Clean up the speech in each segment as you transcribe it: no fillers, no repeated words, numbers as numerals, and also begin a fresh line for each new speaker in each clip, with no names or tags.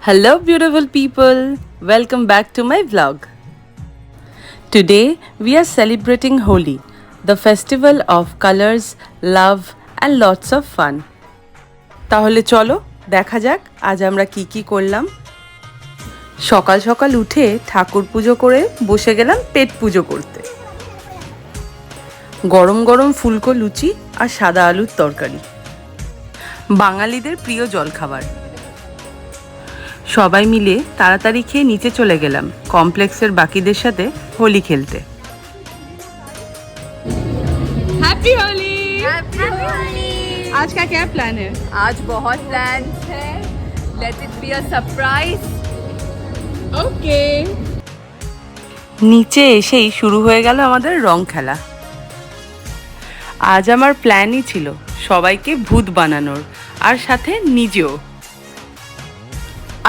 Hello, beautiful people. Welcome back to my vlog. Today, we are celebrating Holi, the festival of colors, love, and lots of fun. তাহলে চলো দেখা যাক আজ আমরা কি করলাম। সকাল সকাল উঠে ঠাকুর পুজো করে বসে গেলাম পেট পুজো করতে। গরম গরম ফুলকো লুচি আর সাদা আলুর তরকারি, বাঙালিদের প্রিয় জলখাবার। সবাই মিলে তাড়াতাড়ি খেয়ে নিচে চলে গেলাম কমপ্লেক্সের বাকিদের সাথে হোলি খেলতে।
हैप्पी होली।
आज का क्या प्लान है?
आज बहुत प्लान है। Let it be a surprise. Okay.
নিচে এসেই শুরু হয়ে গেল আমাদের রং খেলা। আজ আমার প্ল্যানই ছিল সবাইকে ভূত বানানোর, আর সাথে নিজেও।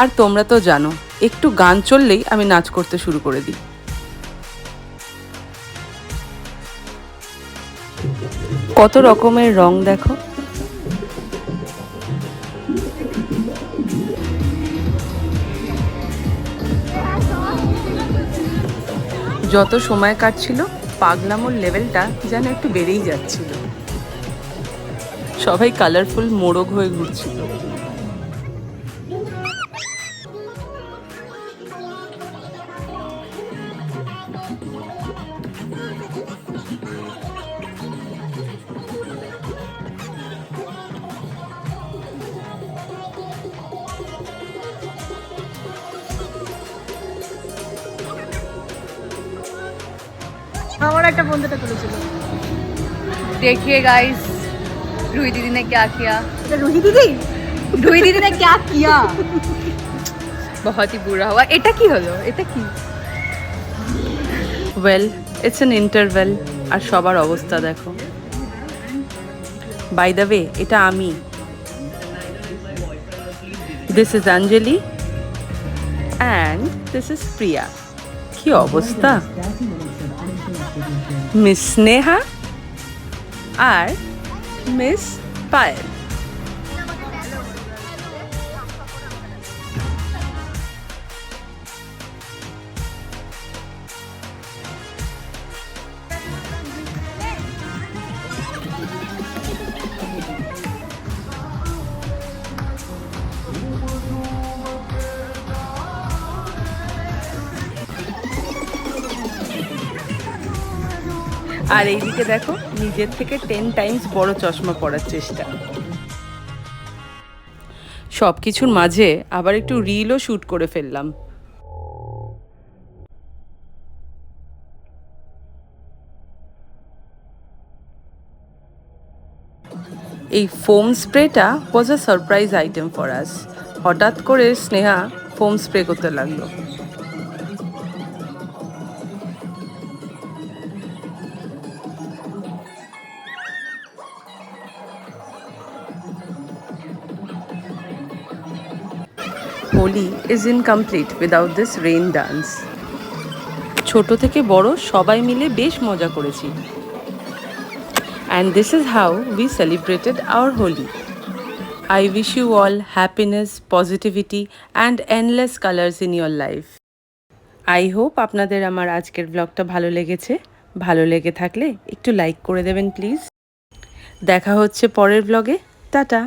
আর তোমরা তো জানো, একটু গান চললেই আমি নাচ করতে শুরু করে দিই। কত রকমের রং দেখো। যত সময় কাটছিল পাগলামোর লেভেলটা যেন একটু বেড়েই যাচ্ছিল। সবাই কালারফুল মোড়ক হয়ে ঘুরছিল।
আমার একটা বন্ধুটা করেছিল। देखिए गाइस, रूही दीदी ने क्या किया। रूही दीदी ने क्या किया। बहुत ही बुरा हुआ। এটা কি হলো? এটা কি?
Well, it's an interval. আর সবার অবস্থা দেখো। বাই দ্য ওয়ে, এটা আমি। This is Anjali and this is Priya. কি অবস্থা! মিস স্নেহা আর মিস পায়েল। আর এইদিকে দেখো, নিজের থেকে 10 টাইমস বড় চশমা পরার চেষ্টা। সব কিছুর মাঝে আবার একটু রিলও শ্যুট করে ফেললাম। এই ফোম স্প্রেটা was a surprise item for us. হঠাৎ করে স্নেহা ফোম স্প্রে করতে লাগলো। Holi is incomplete without this rain dance. ছোট থেকে বড় সবাই মিলে বেশ মজা করেছি। And this is how we celebrated our Holi. I wish you all happiness, positivity and endless colors in your life. I hope আপনাদের আমার আজকের ব্লগটা ভালো লেগেছে। ভালো লেগে থাকলে একটু লাইক করে দেবেন প্লিজ। দেখা হচ্ছে পরের ব্লগে। টাটা।